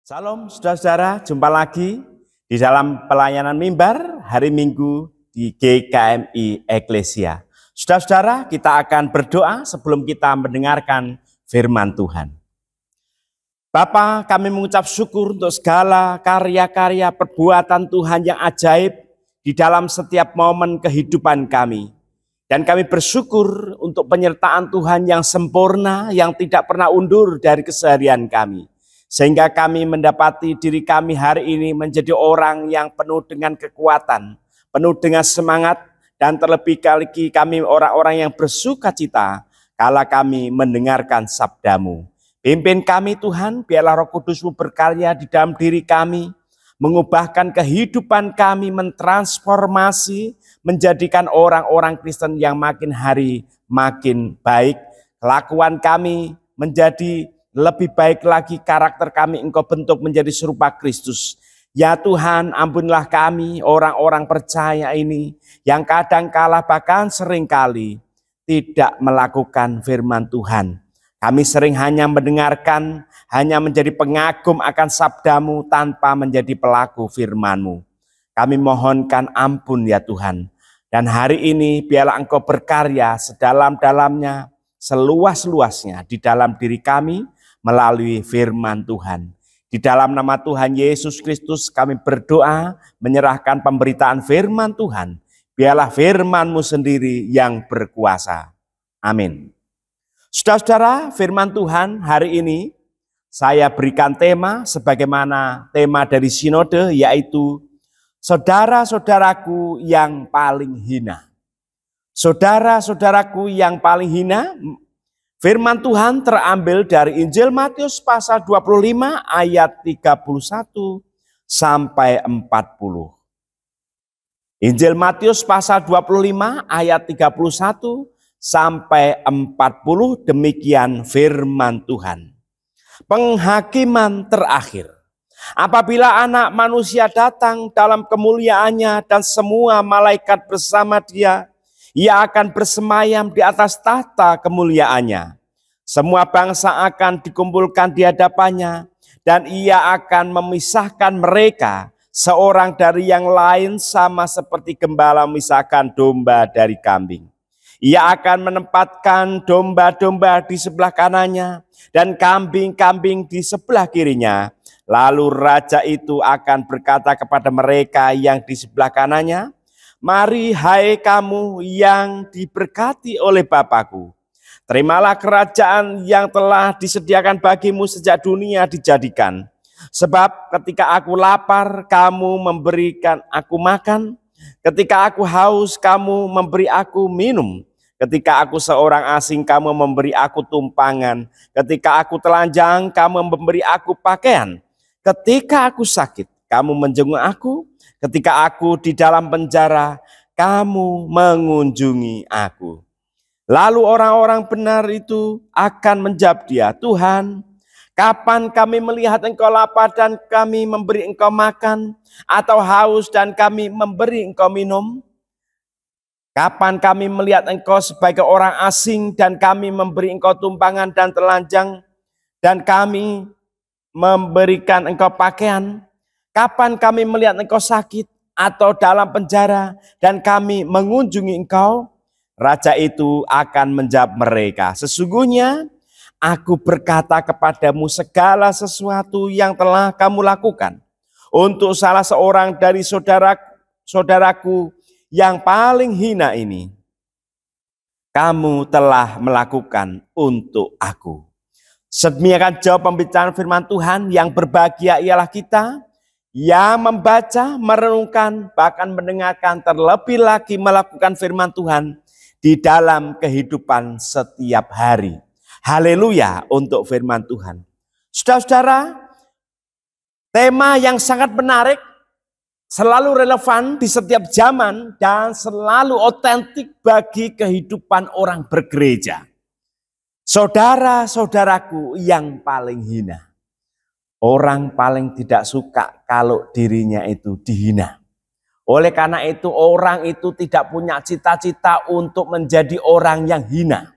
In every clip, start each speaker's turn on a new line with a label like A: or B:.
A: Salam saudara-saudara, jumpa lagi di dalam pelayanan mimbar hari Minggu di GKMI Eklesia. Saudara-saudara, kita akan berdoa sebelum kita mendengarkan firman Tuhan. Bapa, kami mengucap syukur untuk segala karya-karya perbuatan Tuhan yang ajaib di dalam setiap momen kehidupan kami. Dan kami bersyukur untuk penyertaan Tuhan yang sempurna, yang tidak pernah undur dari keseharian kami. Sehingga kami mendapati diri kami hari ini menjadi orang yang penuh dengan kekuatan, penuh dengan semangat, dan terlebih lagi kami orang-orang yang bersuka cita kala kami mendengarkan sabda-Mu. Pimpin kami Tuhan, biarlah Roh Kudus-Mu berkarya di dalam diri kami, mengubahkan kehidupan kami, mentransformasi, menjadikan orang-orang Kristen yang makin hari makin baik. Kelakuan kami menjadi lebih baik lagi, karakter kami Engkau bentuk menjadi serupa Kristus. Ya Tuhan, ampunilah kami orang-orang percaya ini yang kadang-kala bahkan seringkali tidak melakukan firman Tuhan. Kami sering hanya mendengarkan, hanya menjadi pengagum akan sabda-Mu tanpa menjadi pelaku firman-Mu. Kami mohonkan ampun ya Tuhan. Dan hari ini biarlah Engkau berkarya sedalam-dalamnya, seluas-luasnya di dalam diri kami, melalui firman Tuhan. Di dalam nama Tuhan Yesus Kristus kami berdoa menyerahkan pemberitaan firman Tuhan. Biarlah firman-Mu sendiri yang berkuasa. Amin. Saudara-saudara, firman Tuhan hari ini saya berikan tema sebagaimana tema dari sinode, yaitu saudara-saudaraku yang paling hina. Saudara-saudaraku yang paling hina. Firman Tuhan terambil dari Injil Matius pasal 25 ayat 31 sampai 40. Injil Matius pasal 25 ayat 31 sampai 40, demikian firman Tuhan. Penghakiman terakhir. Apabila Anak Manusia datang dalam kemuliaannya dan semua malaikat bersama Dia, Ia akan bersemayam di atas tahta kemuliaannya. Semua bangsa akan dikumpulkan di hadapannya, dan Ia akan memisahkan mereka seorang dari yang lain sama seperti gembala memisahkan domba dari kambing. Ia akan menempatkan domba-domba di sebelah kanannya dan kambing-kambing di sebelah kirinya. Lalu raja itu akan berkata kepada mereka yang di sebelah kanannya, "Mari hai kamu yang diberkati oleh Bapa-Ku, terimalah kerajaan yang telah disediakan bagimu sejak dunia dijadikan. Sebab ketika aku lapar, kamu memberikan aku makan. Ketika aku haus, kamu memberi aku minum. Ketika aku seorang asing, kamu memberi aku tumpangan. Ketika aku telanjang, kamu memberi aku pakaian. Ketika aku sakit, kamu menjenguk aku. Ketika aku di dalam penjara, kamu mengunjungi aku." Lalu orang-orang benar itu akan menjawab Dia, "Tuhan, kapan kami melihat Engkau lapar dan kami memberi Engkau makan, atau haus dan kami memberi Engkau minum? Kapan kami melihat Engkau sebagai orang asing dan kami memberi Engkau tumpangan dan telanjang dan kami memberikan Engkau pakaian? Kapan kami melihat Engkau sakit atau dalam penjara dan kami mengunjungi Engkau?" Raja itu akan menjawab mereka, "Sesungguhnya aku berkata kepadamu segala sesuatu yang telah kamu lakukan untuk salah seorang dari saudaraku yang paling hina ini, kamu telah melakukan untuk aku." Sedemikian jawab pembicaraan firman Tuhan. Yang berbahagia ialah kita yang membaca, merenungkan, bahkan mendengarkan, terlebih lagi melakukan firman Tuhan di dalam kehidupan setiap hari. Haleluya untuk firman Tuhan. Saudara-saudara, tema yang sangat menarik, selalu relevan di setiap zaman dan selalu otentik bagi kehidupan orang bergereja. Saudara-saudaraku yang paling hina. Orang paling tidak suka kalau dirinya itu dihina. Oleh karena itu orang itu tidak punya cita-cita untuk menjadi orang yang hina.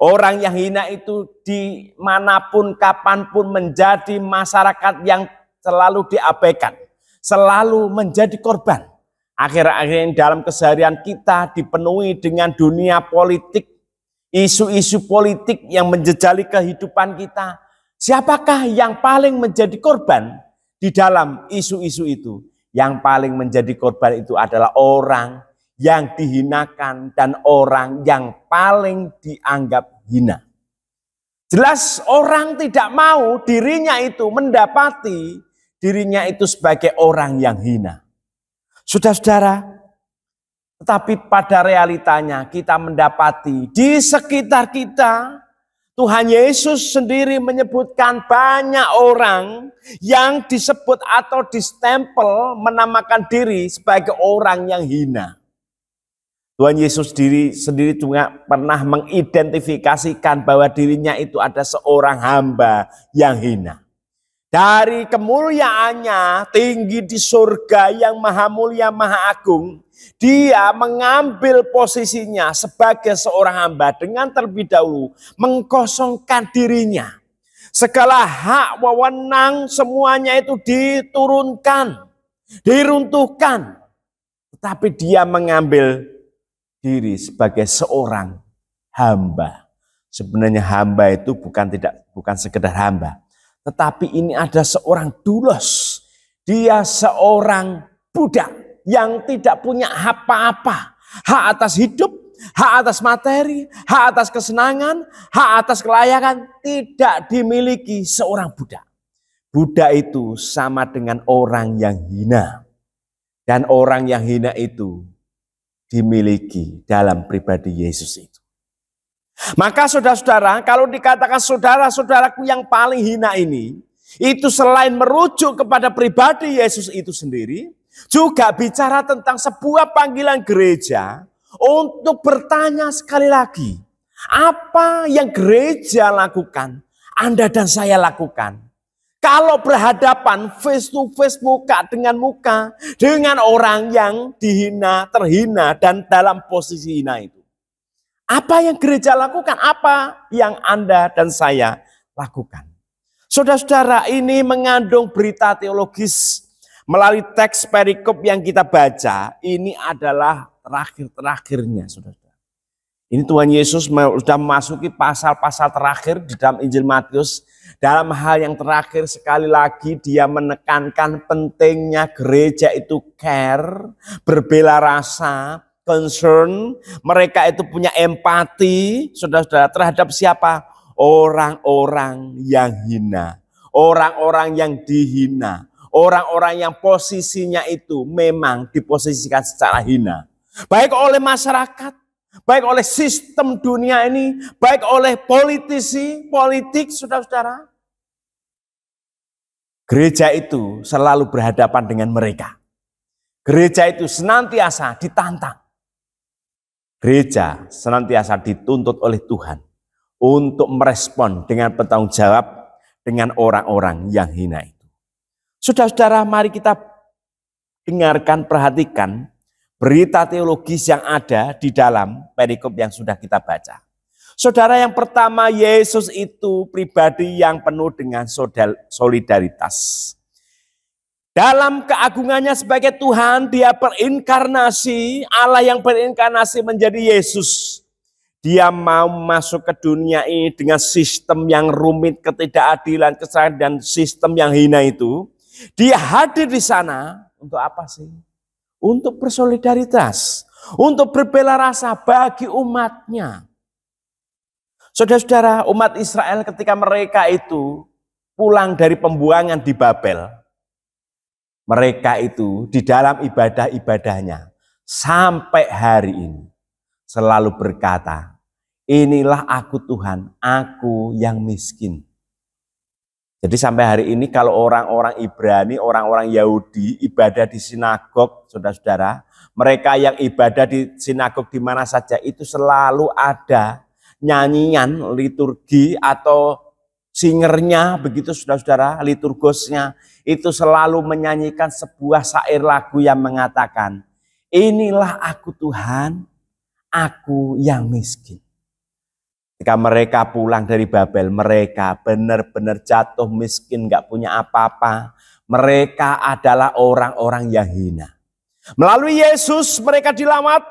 A: Orang yang hina itu dimanapun, kapanpun menjadi masyarakat yang selalu diabaikan, selalu menjadi korban. Akhir-akhir dalam keseharian kita dipenuhi dengan dunia politik, isu-isu politik yang menjejali kehidupan kita. Siapakah yang paling menjadi korban di dalam isu-isu itu? Yang paling menjadi korban itu adalah orang yang dihinakan dan orang yang paling dianggap hina. Jelas orang tidak mau dirinya itu mendapati dirinya itu sebagai orang yang hina. Saudara-saudara, tetapi pada realitanya kita mendapati di sekitar kita, Tuhan Yesus sendiri menyebutkan banyak orang yang disebut atau distempel menamakan diri sebagai orang yang hina. Tuhan Yesus sendiri juga pernah mengidentifikasikan bahwa dirinya itu ada seorang hamba yang hina. Dari kemuliaannya tinggi di surga yang maha mulia, maha agung, dia mengambil posisinya sebagai seorang hamba dengan terlebih dahulu mengkosongkan dirinya. Segala hak, wewenang semuanya itu diturunkan, diruntuhkan. Tetapi dia mengambil diri sebagai seorang hamba. Sebenarnya hamba itu bukan sekedar hamba, tetapi ini ada seorang doulos. Dia seorang budak yang tidak punya apa-apa. Hak atas hidup, hak atas materi, hak atas kesenangan, hak atas kelayakan tidak dimiliki seorang budak. Budak itu sama dengan orang yang hina. Dan orang yang hina itu dimiliki dalam pribadi Yesus itu. Maka saudara-saudara, kalau dikatakan saudara-saudaraku yang paling hina ini, itu selain merujuk kepada pribadi Yesus itu sendiri, juga bicara tentang sebuah panggilan gereja untuk bertanya sekali lagi, apa yang gereja lakukan, Anda dan saya lakukan? Kalau berhadapan face to face, muka dengan orang yang dihina, terhina, dan dalam posisi hina itu. Apa yang gereja lakukan? Apa yang Anda dan saya lakukan? Saudara-saudara, ini mengandung berita teologis melalui teks perikop yang kita baca. Ini adalah terakhir-terakhirnya, saudara. Ini Tuhan Yesus sudah memasuki pasal-pasal terakhir di dalam Injil Matius. Dalam hal yang terakhir sekali lagi dia menekankan pentingnya gereja itu care, berbela rasa, concern. Mereka itu punya empati, saudara-saudara, terhadap siapa? Orang-orang yang hina, orang-orang yang dihina, orang-orang yang posisinya itu memang diposisikan secara hina. Baik oleh masyarakat, baik oleh sistem dunia ini, baik oleh politisi, politik, saudara-saudara. Gereja itu selalu berhadapan dengan mereka. Gereja itu senantiasa ditantang. Gereja senantiasa dituntut oleh Tuhan untuk merespon dengan bertanggung jawab dengan orang-orang yang hina itu. Saudara-saudara, mari kita dengarkan, perhatikan berita teologis yang ada di dalam perikop yang sudah kita baca. Saudara, yang pertama, Yesus itu pribadi yang penuh dengan solidaritas. Dalam keagungannya sebagai Tuhan, dia berinkarnasi, Allah yang berinkarnasi menjadi Yesus. Dia mau masuk ke dunia ini dengan sistem yang rumit, ketidakadilan, kesalahan, dan sistem yang hina itu. Dia hadir di sana untuk apa sih? Untuk bersolidaritas, untuk berbela rasa bagi umatnya. Saudara-saudara, umat Israel ketika mereka itu pulang dari pembuangan di Babel, mereka itu di dalam ibadah-ibadahnya sampai hari ini selalu berkata, inilah aku Tuhan, aku yang miskin. Jadi sampai hari ini kalau orang-orang Ibrani, orang-orang Yahudi ibadah di sinagog, saudara-saudara, mereka yang ibadah di sinagog di mana saja itu selalu ada nyanyian, liturgi atau singernya, begitu saudara-saudara, liturgosnya itu selalu menyanyikan sebuah syair lagu yang mengatakan, inilah aku Tuhan, aku yang miskin. Ketika mereka pulang dari Babel, mereka benar-benar jatuh miskin, gak punya apa-apa. Mereka adalah orang-orang yang hina. Melalui Yesus mereka dilamat,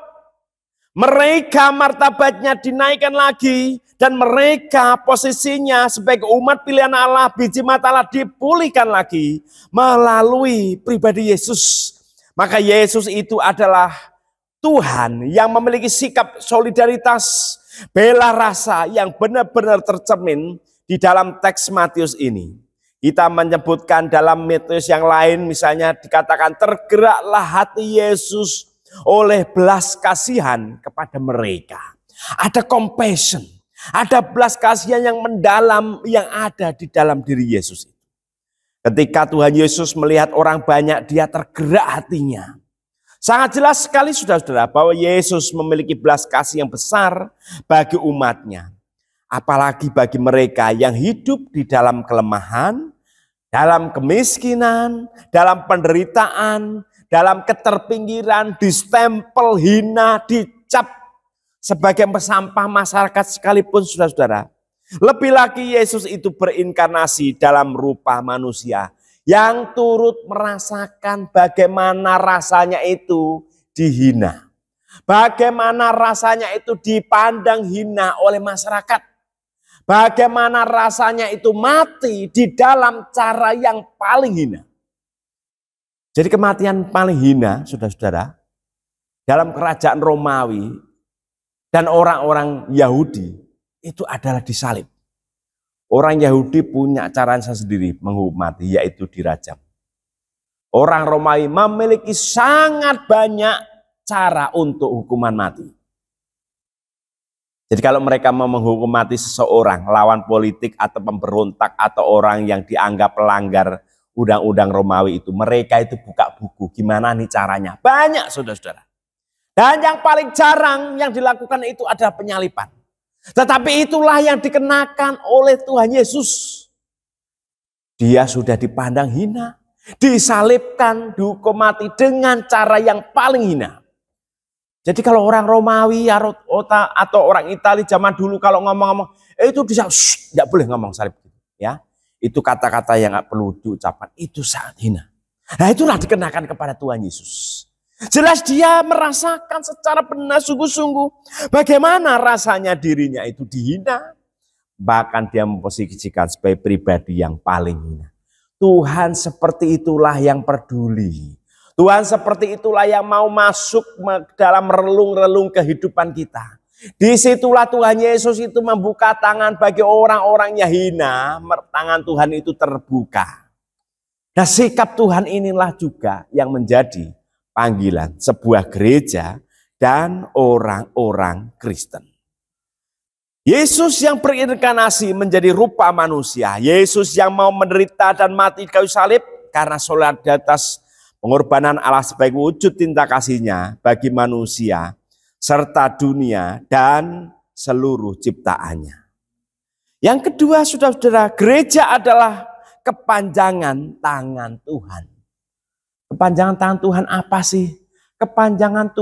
A: mereka martabatnya dinaikkan lagi, dan mereka posisinya sebagai umat pilihan Allah, biji mata Allah dipulihkan lagi melalui pribadi Yesus. Maka Yesus itu adalah Tuhan yang memiliki sikap solidaritas, bela rasa yang benar-benar tercermin di dalam teks Matius ini. Kita menyebutkan dalam Matius yang lain, misalnya dikatakan tergeraklah hati Yesus oleh belas kasihan kepada mereka. Ada compassion, ada belas kasihan yang mendalam yang ada di dalam diri Yesus. Ketika Tuhan Yesus melihat orang banyak, dia tergerak hatinya. Sangat jelas sekali saudara-saudara bahwa Yesus memiliki belas kasih yang besar bagi umatnya. Apalagi bagi mereka yang hidup di dalam kelemahan, dalam kemiskinan, dalam penderitaan, dalam keterpinggiran, distempel, hina, dicap sebagai sampah masyarakat sekalipun saudara-saudara. Lebih lagi Yesus itu berinkarnasi dalam rupa manusia yang turut merasakan bagaimana rasanya itu dihina. Bagaimana rasanya itu dipandang hina oleh masyarakat. Bagaimana rasanya itu mati di dalam cara yang paling hina. Jadi kematian paling hina, saudara-saudara, dalam kerajaan Romawi dan orang-orang Yahudi itu adalah disalib. Orang Yahudi punya caranya sendiri menghukum mati, yaitu dirajam. Orang Romawi memiliki sangat banyak cara untuk hukuman mati. Jadi kalau mereka mau menghukum mati seseorang, lawan politik atau pemberontak atau orang yang dianggap pelanggar undang-undang Romawi itu, mereka itu buka buku, gimana nih caranya. Banyak saudara-saudara. Dan yang paling jarang yang dilakukan itu adalah penyalipan. Tetapi itulah yang dikenakan oleh Tuhan Yesus. Dia sudah dipandang hina, disalibkan, dihukum mati dengan cara yang paling hina. Jadi kalau orang Romawi atau orang Italia zaman dulu kalau ngomong-ngomong, itu tidak boleh ngomong salib. Ya, itu kata-kata yang gak perlu diucapkan, itu sangat hina. Nah itulah dikenakan kepada Tuhan Yesus. Jelas dia merasakan secara benar sungguh-sungguh bagaimana rasanya dirinya itu dihina. Bahkan dia memposisikan sebagai pribadi yang paling hina. Tuhan seperti itulah yang peduli. Tuhan seperti itulah yang mau masuk dalam relung-relung kehidupan kita. Disitulah Tuhan Yesus itu membuka tangan bagi orang-orang yang hina. Tangan Tuhan itu terbuka. Nah sikap Tuhan inilah juga yang menjadi panggilan sebuah gereja dan orang-orang Kristen. Yesus yang berinkarnasi menjadi rupa manusia. Yesus yang mau menderita dan mati di kayu salib karena solidaritas pengorbanan Allah sebagai wujud cinta kasih-Nya bagi manusia serta dunia dan seluruh ciptaannya. Yang kedua, saudara-saudara, gereja adalah kepanjangan tangan Tuhan. Kepanjangan tangan Tuhan apa sih? Kepanjangan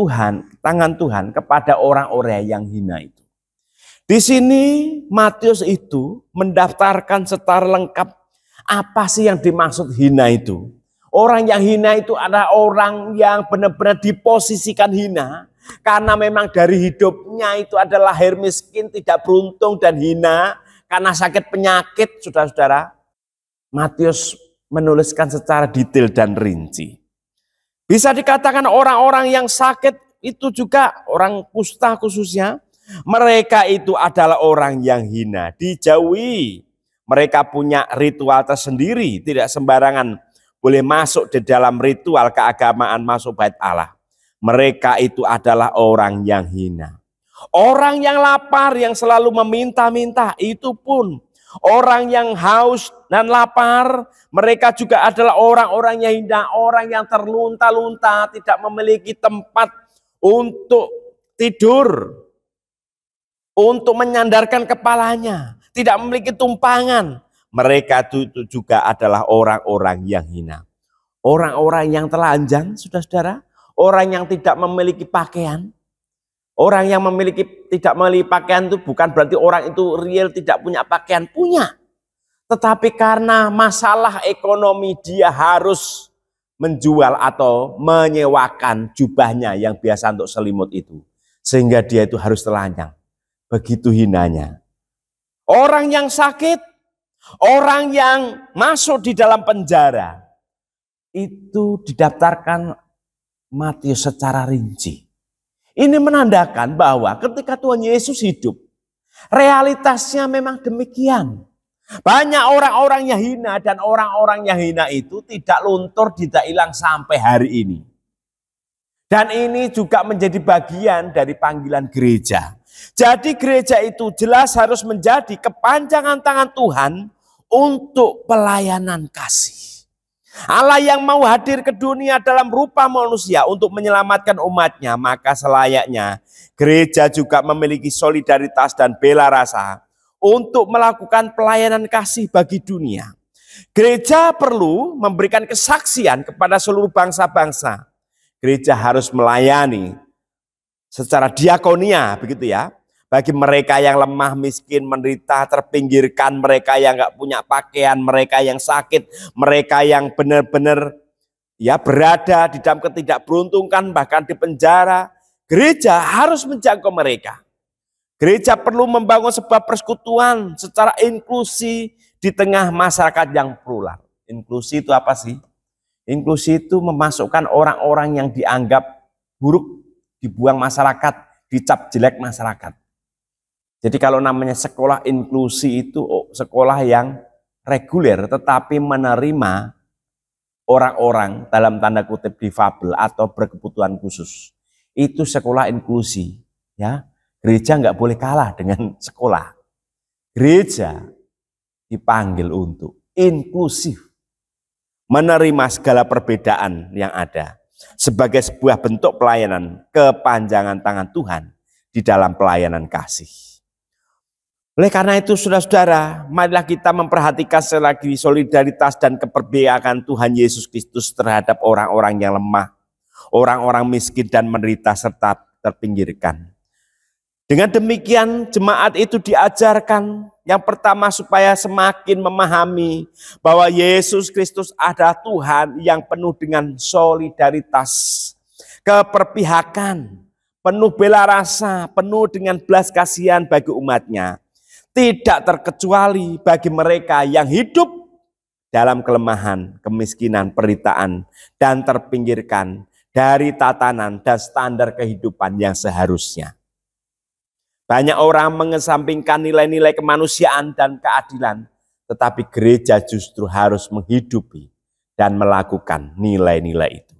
A: tangan Tuhan kepada orang-orang yang hina itu. Di sini Matius itu mendaftarkan secara lengkap apa sih yang dimaksud hina itu. Orang yang hina itu adalah orang yang benar-benar diposisikan hina. Karena memang dari hidupnya itu adalah lahir miskin, tidak beruntung dan hina. Karena sakit penyakit, saudara-saudara. Matius menuliskan secara detail dan rinci. Bisa dikatakan orang-orang yang sakit itu juga orang kusta khususnya. Mereka itu adalah orang yang hina, dijauhi. Mereka punya ritual tersendiri, tidak sembarangan boleh masuk di dalam ritual keagamaan masuk bait Allah. Mereka itu adalah orang yang hina. Orang yang lapar, yang selalu meminta-minta, itu pun. Orang yang haus dan lapar, mereka juga adalah orang-orang yang hina, orang yang terlunta-lunta, tidak memiliki tempat untuk tidur, untuk menyandarkan kepalanya, tidak memiliki tumpangan. Mereka itu juga adalah orang-orang yang hina. Orang-orang yang telanjang, saudara-saudara, orang yang tidak memiliki pakaian, Orang yang tidak memiliki pakaian itu bukan berarti orang itu real tidak punya pakaian, punya. Tetapi karena masalah ekonomi dia harus menjual atau menyewakan jubahnya yang biasa untuk selimut itu. Sehingga dia itu harus telanjang. Begitu hinanya. Orang yang sakit, orang yang masuk di dalam penjara, itu didaftarkan Matius secara rinci. Ini menandakan bahwa ketika Tuhan Yesus hidup, realitasnya memang demikian. Banyak orang-orang yang hina dan orang-orang yang hina itu tidak luntur, tidak hilang sampai hari ini. Dan ini juga menjadi bagian dari panggilan gereja. Jadi gereja itu jelas harus menjadi kepanjangan tangan Tuhan untuk pelayanan kasih. Allah yang mau hadir ke dunia dalam rupa manusia untuk menyelamatkan umatnya, maka selayaknya gereja juga memiliki solidaritas dan bela rasa untuk melakukan pelayanan kasih bagi dunia. Gereja perlu memberikan kesaksian kepada seluruh bangsa-bangsa. Gereja harus melayani secara diakonia, begitu ya. Bagi mereka yang lemah, miskin, menderita, terpinggirkan, mereka yang nggak punya pakaian, mereka yang sakit, mereka yang benar-benar ya berada di dalam ketidakberuntungan, bahkan di penjara. Gereja harus menjangkau mereka. Gereja perlu membangun sebuah persekutuan secara inklusi di tengah masyarakat yang plural. Inklusi itu apa sih? Inklusi itu memasukkan orang-orang yang dianggap buruk, dibuang masyarakat, dicap jelek masyarakat. Jadi kalau namanya sekolah inklusi itu sekolah yang reguler tetapi menerima orang-orang dalam tanda kutip difabel atau berkebutuhan khusus. Itu sekolah inklusi, ya. Gereja nggak boleh kalah dengan sekolah. Gereja dipanggil untuk inklusif, menerima segala perbedaan yang ada sebagai sebuah bentuk pelayanan kepanjangan tangan Tuhan di dalam pelayanan kasih. Oleh karena itu saudara-saudara, marilah kita memperhatikan sekali lagi solidaritas dan keperpihakan Tuhan Yesus Kristus terhadap orang-orang yang lemah, orang-orang miskin dan menderita serta terpinggirkan. Dengan demikian jemaat itu diajarkan yang pertama supaya semakin memahami bahwa Yesus Kristus adalah Tuhan yang penuh dengan solidaritas, keperpihakan, penuh bela rasa, penuh dengan belas kasihan bagi umatnya. Tidak terkecuali bagi mereka yang hidup dalam kelemahan, kemiskinan, penderitaan, dan terpinggirkan dari tatanan dan standar kehidupan yang seharusnya. Banyak orang mengesampingkan nilai-nilai kemanusiaan dan keadilan, tetapi gereja justru harus menghidupi dan melakukan nilai-nilai itu.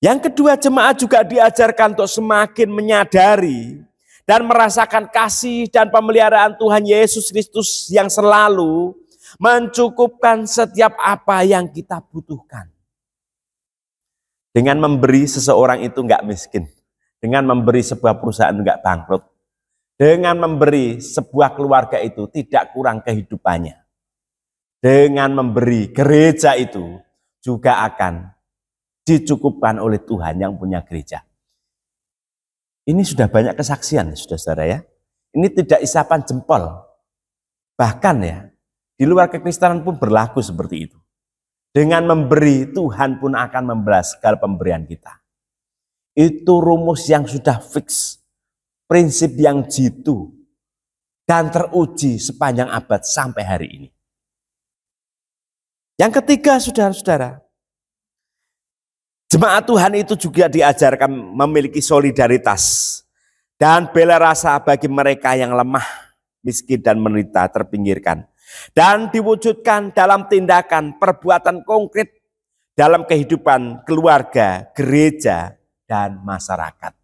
A: Yang kedua, jemaat juga diajarkan untuk semakin menyadari dan merasakan kasih dan pemeliharaan Tuhan Yesus Kristus yang selalu mencukupkan setiap apa yang kita butuhkan. Dengan memberi seseorang itu enggak miskin. Dengan memberi sebuah perusahaan enggak bangkrut. Dengan memberi sebuah keluarga itu tidak kurang kehidupannya. Dengan memberi gereja itu juga akan dicukupkan oleh Tuhan yang punya gereja. Ini sudah banyak kesaksian, saudara-saudara ya. Ini tidak isapan jempol. Bahkan ya, di luar kekristenan pun berlaku seperti itu. Dengan memberi, Tuhan pun akan membalas segala pemberian kita. Itu rumus yang sudah fix. Prinsip yang jitu. Dan teruji sepanjang abad sampai hari ini. Yang ketiga, saudara-saudara. Jemaat Tuhan itu juga diajarkan memiliki solidaritas dan bela rasa bagi mereka yang lemah, miskin dan menderita, terpinggirkan. Dan diwujudkan dalam tindakan perbuatan konkret dalam kehidupan keluarga, gereja, dan masyarakat.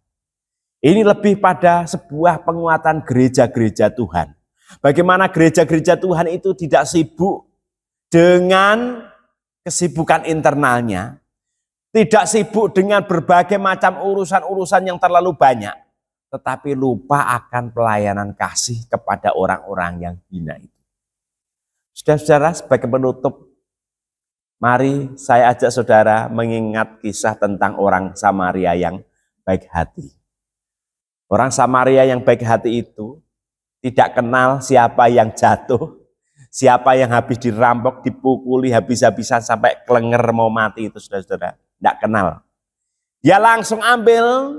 A: Ini lebih pada sebuah penguatan gereja-gereja Tuhan. Bagaimana gereja-gereja Tuhan itu tidak sibuk dengan kesibukan internalnya, tidak sibuk dengan berbagai macam urusan-urusan yang terlalu banyak. Tetapi lupa akan pelayanan kasih kepada orang-orang yang hina itu. Saudara-saudara, sebagai penutup, mari saya ajak saudara mengingat kisah tentang orang Samaria yang baik hati. Orang Samaria yang baik hati itu tidak kenal siapa yang jatuh, siapa yang habis dirampok, dipukuli habis-habisan sampai kelenger mau mati itu, saudara-saudara. Tidak kenal. Dia langsung ambil,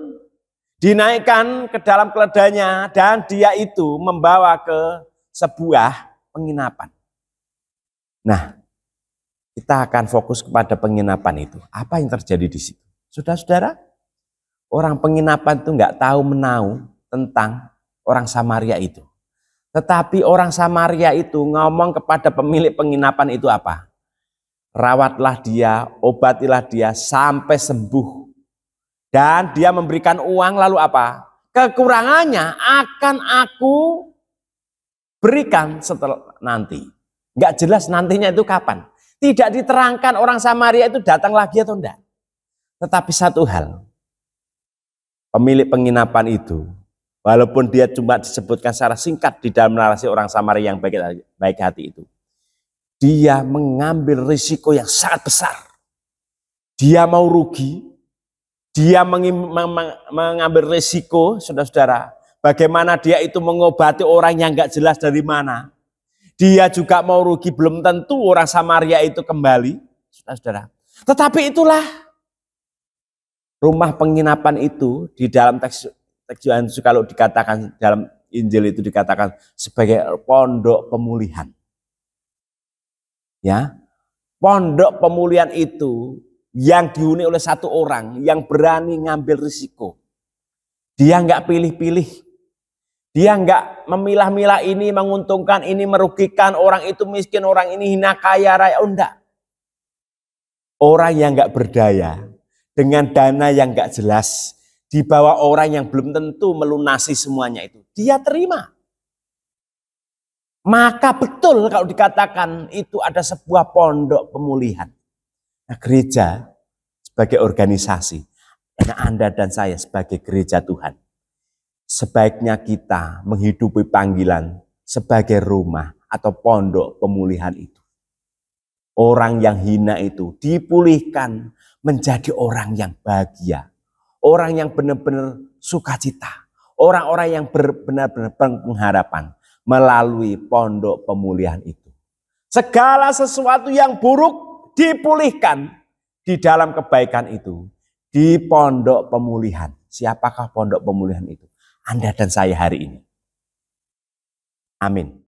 A: dinaikkan ke dalam keledainya, dan dia itu membawa ke sebuah penginapan. Nah, kita akan fokus kepada penginapan itu. Apa yang terjadi di situ? Saudara-saudara, orang penginapan itu nggak tahu menau tentang orang Samaria itu. Tetapi orang Samaria itu ngomong kepada pemilik penginapan itu apa? Rawatlah dia, obatilah dia sampai sembuh. Dan dia memberikan uang, lalu apa? Kekurangannya akan aku berikan setelah nanti. Nggak jelas nantinya itu kapan. Tidak diterangkan orang Samaria itu datang lagi atau enggak. Tetapi satu hal, pemilik penginapan itu, walaupun dia cuma disebutkan secara singkat di dalam narasi orang Samaria yang baik hati itu, dia mengambil risiko yang sangat besar. Dia mau rugi, dia mengambil risiko, saudara-saudara, bagaimana dia itu mengobati orang yang nggak jelas dari mana. Dia juga mau rugi, belum tentu orang Samaria itu kembali, saudara-saudara. Tetapi itulah rumah penginapan itu di dalam teks Yohanes kalau dikatakan dalam Injil itu dikatakan sebagai pondok pemulihan. Ya, pondok pemulihan itu yang dihuni oleh satu orang yang berani ngambil risiko. Dia nggak pilih-pilih. Dia nggak memilah-milah ini menguntungkan, ini merugikan, orang itu miskin, orang ini hina kaya raya. Oh, enggak. Orang yang nggak berdaya dengan dana yang nggak jelas di bawah orang yang belum tentu melunasi semuanya itu, dia terima. Maka betul kalau dikatakan itu ada sebuah pondok pemulihan. Nah, gereja sebagai organisasi, Anda dan saya sebagai gereja Tuhan, sebaiknya kita menghidupi panggilan sebagai rumah atau pondok pemulihan itu. Orang yang hina itu dipulihkan menjadi orang yang bahagia. Orang yang benar-benar sukacita. Orang-orang yang benar-benar pengharapan melalui pondok pemulihan itu. Segala sesuatu yang buruk dipulihkan di dalam kebaikan itu. Di pondok pemulihan. Siapakah pondok pemulihan itu? Anda dan saya hari ini. Amin.